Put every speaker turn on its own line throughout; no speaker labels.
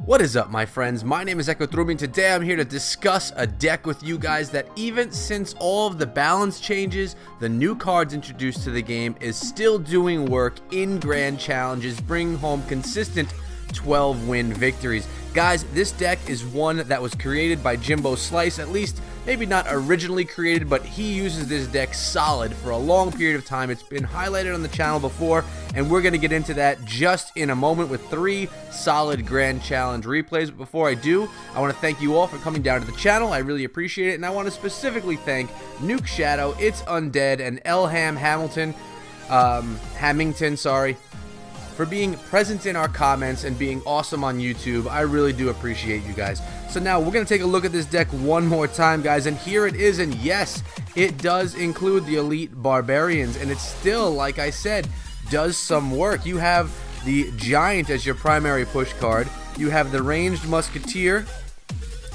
What is up, my friends? My name is Echo Truby, and today I'm here to discuss a deck with you guys that even since all of the balance changes, the new cards introduced to the game is still doing work in grand challenges, bringing home consistent 12-win victories. Guys, this deck is one that was created by Jimbos Slice, at least maybe not originally created, but he uses this deck solid for a long period of time. It's been highlighted on the channel before, and we're going to get into that just in a moment with 3 solid Grand Challenge replays. But before I do, I want to thank you all for coming down to the channel. I really appreciate it, and I want to specifically thank Nuke Shadow, It's Undead, and Elham Hamilton, for being present in our comments and being awesome on YouTube. I really do appreciate you guys. So now we're going to take a look at this deck one more time, guys, and here it is. And yes, it does include the Elite Barbarians, and it still, like I said, does some work. You have the Giant as your primary push card. You have the Ranged Musketeer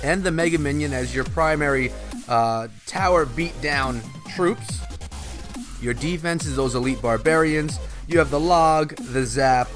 and the Mega Minion as your primary tower beatdown troops. Your defense is those Elite Barbarians. You have the Log, the Zap,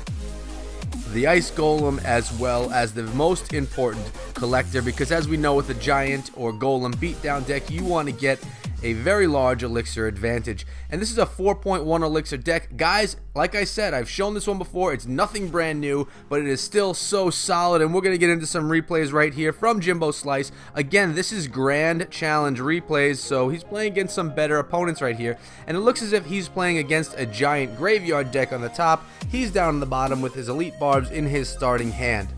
the Ice Golem, as well as the most important Collector, because as we know with the Giant or Golem beatdown deck, you want to get a very large elixir advantage. And this is a 4.1 elixir deck. Guys, like I said, I've shown this one before. It's nothing brand new, but it is still so solid, and we're going to get into some replays right here from Jimbos Slice. Again, this is Grand Challenge replays, so he's playing against some better opponents right here, and it looks as if he's playing against a Giant Graveyard deck on the top. He's down on the bottom with his Elite Barbs in his starting hand.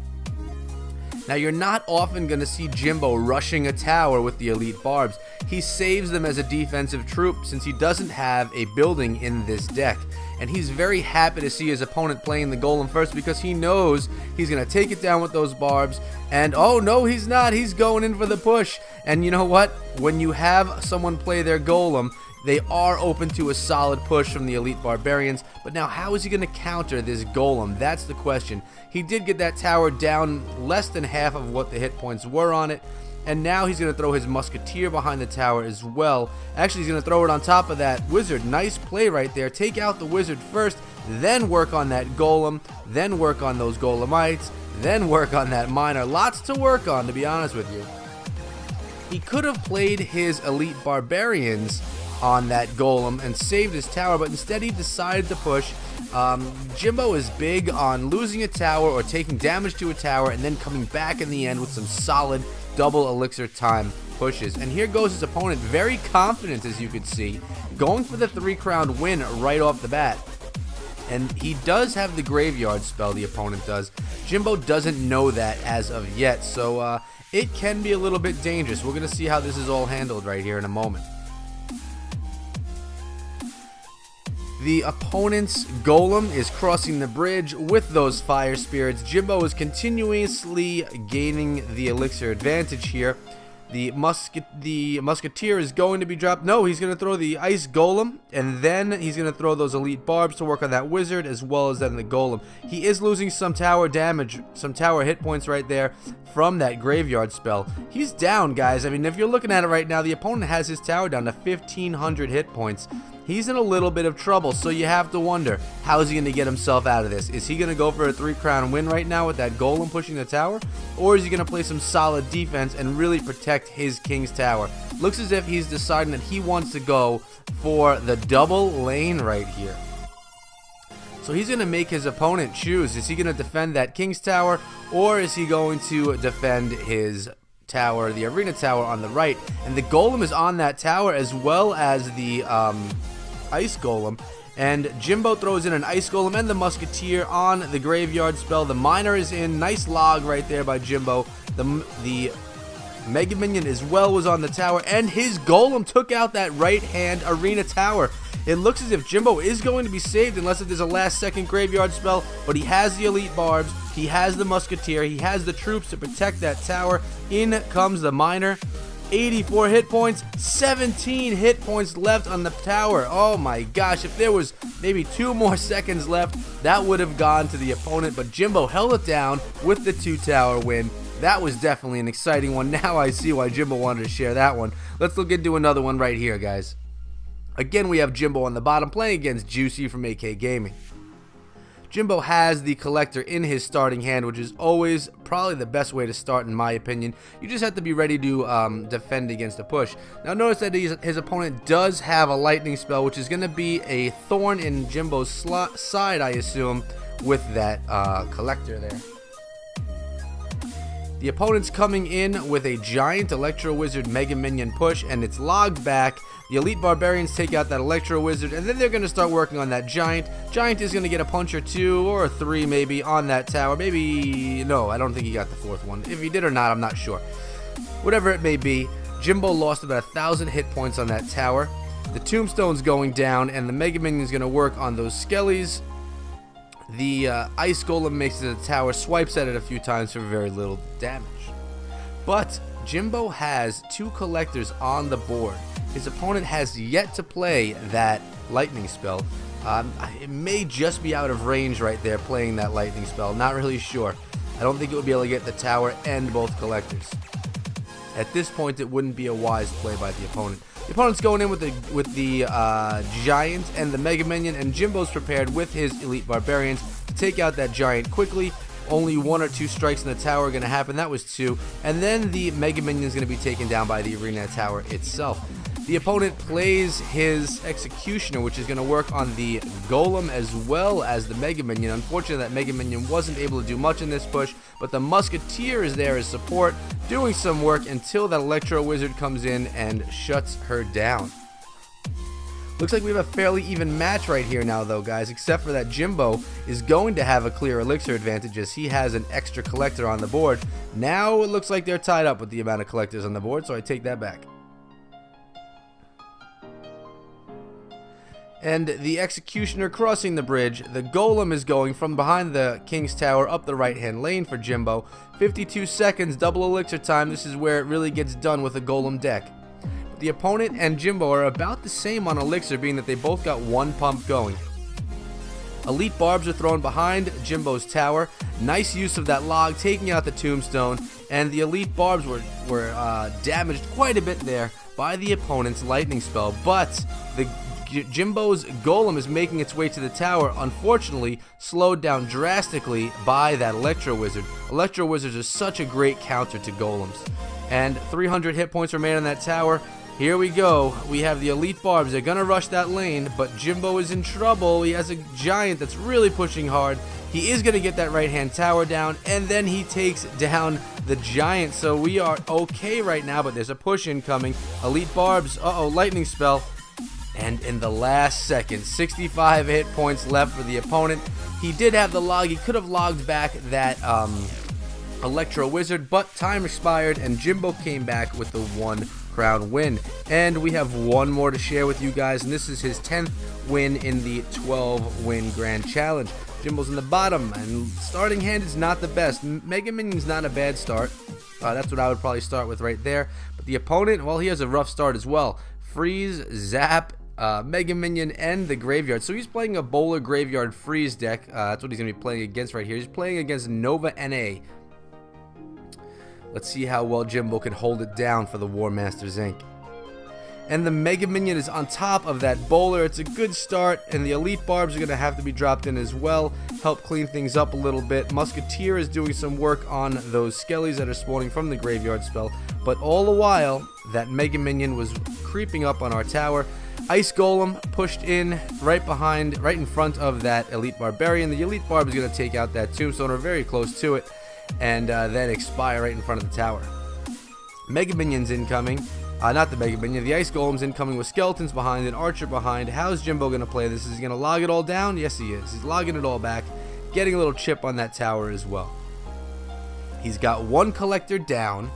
Now, you're not often going to see Jimbo rushing a tower with the Elite Barbs. He saves them as a defensive troop since he doesn't have a building in this deck. And he's very happy to see his opponent playing the Golem first because he knows he's going to take it down with those Barbs. And oh no, he's not. He's going in for the push. And you know what? When you have someone play their Golem, they are open to a solid push from the Elite Barbarians, but now how is he going to counter this Golem? That's the question. He did get that tower down less than half of what the hit points were on it, and now he's going to throw his Musketeer behind the tower as well. Actually, he's going to throw it on top of that Wizard. Nice play right there. Take out the Wizard first, then work on that Golem, then work on those Golemites, then work on that Miner. Lots to work on, to be honest with you. He could have played his Elite Barbarians on that Golem and saved his tower, but instead he decided to push. Jimbo is big on losing a tower or taking damage to a tower and then coming back in the end with some solid double elixir time pushes. And here goes his opponent, very confident, as you could see, going for the 3-crown win right off the bat. And he does have the Graveyard spell, the opponent does. Jimbo doesn't know that as of yet, so it can be a little bit dangerous. We're going to see how this is all handled right here in a moment. The opponent's Golem is crossing the bridge with those Fire Spirits. Jimbo is continuously gaining the elixir advantage here. The Musketeer is going to be dropped. No, he's going to throw the Ice Golem, and then he's going to throw those Elite Barbs to work on that Wizard as well as then the Golem. He is losing some tower damage, some tower hit points right there from that Graveyard spell. He's down, guys. I mean, if you're looking at it right now, the opponent has his tower down to 1,500 hit points. He's in a little bit of trouble, so you have to wonder, how is he going to get himself out of this? Is he going to go for a 3-crown win right now with that Golem pushing the tower? Or is he going to play some solid defense and really protect his King's Tower? Looks as if he's deciding that he wants to go for the double lane right here. So he's going to make his opponent choose. Is he going to defend that King's Tower, or is he going to defend his tower, the Arena Tower on the right? And the Golem is on that tower as well as the Ice Golem, and Jimbo throws in an Ice Golem and the Musketeer on the Graveyard spell. The Miner is in. Nice log right there by Jimbo. The Mega Minion as well was on the tower, and his Golem took out that right-hand Arena Tower. It looks as if Jimbo is going to be saved unless there's a last-second Graveyard spell, but he has the Elite Barbs, he has the Musketeer, he has the troops to protect that tower. In comes the Miner. 84 hit points, 17 hit points left on the tower. Oh my gosh, if there was maybe 2 more seconds left, that would have gone to the opponent, but Jimbo held it down with the 2-tower win. That was definitely an exciting one. Now I see why Jimbo wanted to share that one. Let's look into another one right here, guys. Again, we have Jimbo on the bottom playing against Juicy from AK Gaming. Jimbo has the collector in his starting hand, which is always probably the best way to start in my opinion. You just have to be ready to defend against a push. Now notice that his opponent does have a lightning spell, which is going to be a thorn in Jimbo's side, I assume, with that collector there. The opponent's coming in with a giant Electro Wizard Mega Minion push, and it's logged back. The Elite Barbarians take out that Electro Wizard, and then they're going to start working on that Giant. Giant is going to get a punch or two, or a 3 maybe, on that tower. Maybe, no, I don't think he got the 4th one. If he did or not, I'm not sure. Whatever it may be, Jimbo lost about 1,000 hit points on that tower. The Tombstone's going down, and the Mega Minion's going to work on those Skellies. The Ice Golem makes it to the tower, swipes at it a few times for very little damage. But Jimbo has 2 collectors on the board. His opponent has yet to play that lightning spell. It may just be out of range right there playing that lightning spell. Not really sure. I don't think it would be able to get the tower and both collectors. At this point, it wouldn't be a wise play by the opponent. The opponent's going in with the Giant and the Mega Minion, and Jimbo's prepared with his Elite Barbarians to take out that Giant quickly. Only 1 or 2 strikes in the tower are going to happen. That was 2. And then the Mega Minion is going to be taken down by the Arena Tower itself. The opponent plays his Executioner, which is going to work on the Golem as well as the Mega Minion. Unfortunately, that Mega Minion wasn't able to do much in this push, but the Musketeer is there as support, doing some work until that Electro Wizard comes in and shuts her down. Looks like we have a fairly even match right here now though, guys, except for that Jimbo is going to have a clear elixir advantage as he has an extra collector on the board. Now it looks like they're tied up with the amount of collectors on the board, so I take that back. And the Executioner crossing the bridge. The Golem is going from behind the King's Tower up the right-hand lane for Jimbo. 52 seconds, double elixir time. This is where it really gets done with a Golem deck. The opponent and Jimbo are about the same on elixir, being that they both got 1 pump going. Elite Barbs are thrown behind Jimbo's tower. Nice use of that log, taking out the Tombstone. And the Elite Barbs were damaged quite a bit there by the opponent's lightning spell. But the Jimbo's Golem is making its way to the tower, unfortunately slowed down drastically by that Electro Wizard. Electro Wizards are such a great counter to Golems. And 300 hit points remain on that tower. Here we go. We have the Elite Barbs. They're going to rush that lane, but Jimbo is in trouble. He has a Giant that's really pushing hard. He is going to get that right-hand tower down, and then he takes down the Giant. So we are okay right now, but there's a push incoming. Elite Barbs, lightning spell. And in the last second, 65 hit points left for the opponent. He did have the log. He could have logged back that Electro Wizard, but time expired, and Jimbo came back with the 1 crown win. And we have 1 more to share with you guys, and this is his 10th win in the 12-win Grand Challenge. Jimbo's in the bottom, and starting hand is not the best. Mega Minion's not a bad start. That's what I would probably start with right there. But the opponent, well, he has a rough start as well. Freeze, Zap, Mega Minion, and the Graveyard. So he's playing a Bowler Graveyard Freeze deck. That's what he's going to be playing against right here. He's playing against Nova NA. Let's see how well Jimbo can hold it down for the War Masters Inc. And the Mega Minion is on top of that Bowler. It's a good start, and the Elite Barbs are going to have to be dropped in as well. Help clean things up a little bit. Musketeer is doing some work on those Skellies that are spawning from the Graveyard spell. But all the while, that Mega Minion was creeping up on our tower. Ice Golem pushed in right in front of that Elite Barbarian. The Elite Barb is going to take out that Tombstone, or very close to it, and then expire right in front of the tower. Mega Minion's incoming. Not the Mega Minion. The Ice Golem's incoming with Skeletons behind and Archer behind. How's Jimbo going to play this? Is he going to log it all down? Yes, he is. He's logging it all back, getting a little chip on that tower as well. He's got 1 collector down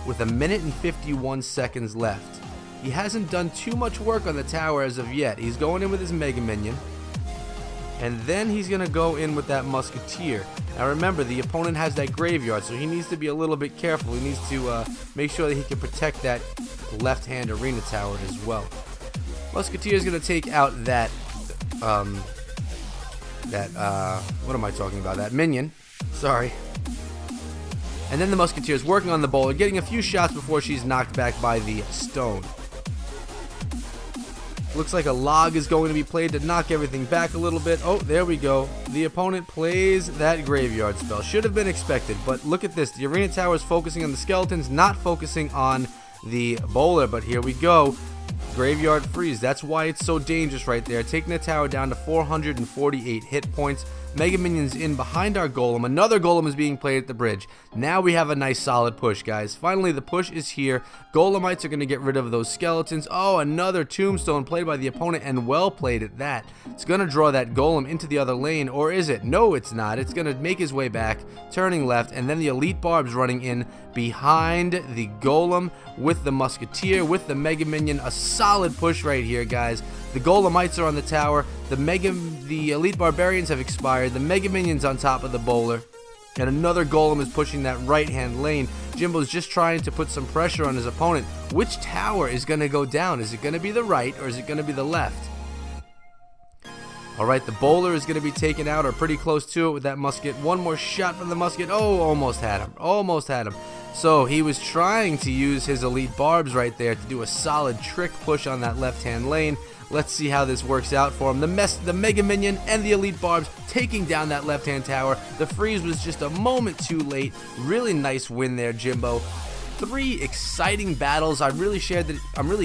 with 1 minute and 51 seconds left. He hasn't done too much work on the tower as of yet. He's going in with his Mega Minion, and then he's going to go in with that Musketeer. Now remember, the opponent has that Graveyard, so he needs to be a little bit careful. He needs to make sure that he can protect that left-hand Arena Tower as well. Musketeer is going to take out that, what am I talking about? That Minion. Sorry. And then the Musketeer is working on the Bowler, getting a few shots before she's knocked back by the Stone. Looks like a log is going to be played to knock everything back a little bit. Oh, there we go. The opponent plays that graveyard spell. Should have been expected, but look at this. The arena tower is focusing on the skeletons, not focusing on the bowler, but here we go. Graveyard freeze. That's why it's so dangerous right there. Taking the tower down to 448 hit points. Mega Minions in behind our Golem. Another Golem is being played at the bridge. Now we have a nice solid push, guys. Finally, the push is here. Golemites are going to get rid of those skeletons. Oh, another Tombstone played by the opponent, and well played at that. It's going to draw that Golem into the other lane, or is it? No, it's not. It's going to make his way back, turning left, and then the Elite Barb's running in behind the Golem with the Musketeer, with the Mega Minion. A solid push right here, guys. The Golemites are on the tower. The Elite Barbarians have expired. The Mega Minion's on top of the bowler. And another Golem is pushing that right-hand lane. Jimbo's just trying to put some pressure on his opponent. Which tower is going to go down? Is it going to be the right or is it going to be the left? Alright, the bowler is going to be taken out or pretty close to it with that musket. One more shot from the musket. Oh, almost had him. Almost had him. So he was trying to use his Elite Barbs right there to do a solid trick push on that left-hand lane. Let's see how this works out for him. The Mega Minion and the Elite Barbs taking down that left-hand tower. The freeze was just a moment too late. Really nice win there, Jimbo. 3 exciting battles. I'm really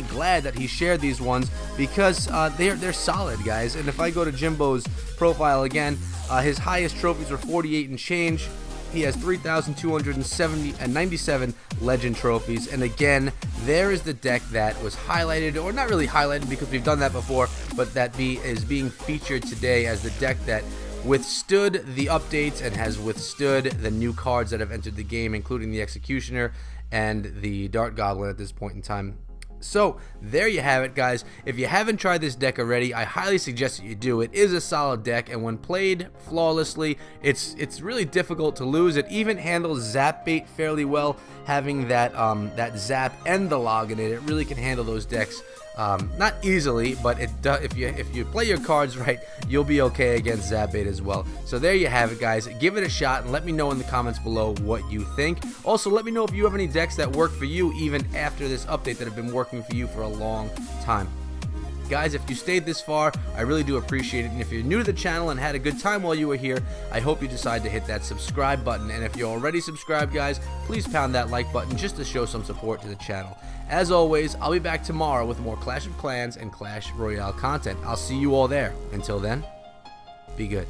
glad that he shared these ones because they're solid, guys. And if I go to Jimbo's profile again, his highest trophies were 48 and change. He has 3,297 legend trophies, and again, there is the deck that was highlighted, or not really highlighted because we've done that before, but that is being featured today as the deck that withstood the updates and has withstood the new cards that have entered the game, including the Executioner and the Dart Goblin at this point in time. So there you have it, guys. If you haven't tried this deck already, I highly suggest that you do. It is a solid deck, and when played flawlessly, it's really difficult to lose. It even handles zap bait fairly well, having that that zap and the log in it. It really can handle those decks. Not easily, but if you play your cards right, you'll be okay against zap bait as well. So there you have it, guys. Give it a shot and let me know in the comments below what you think. Also, let me know if you have any decks that work for you even after this update that have been working for you for a long time. Guys, if you stayed this far, I really do appreciate it. And if you're new to the channel and had a good time while you were here, I hope you decide to hit that subscribe button. And if you're already subscribed, guys, please pound that like button just to show some support to the channel. As always, I'll be back tomorrow with more Clash of Clans and Clash Royale content. I'll see you all there. Until then, be good.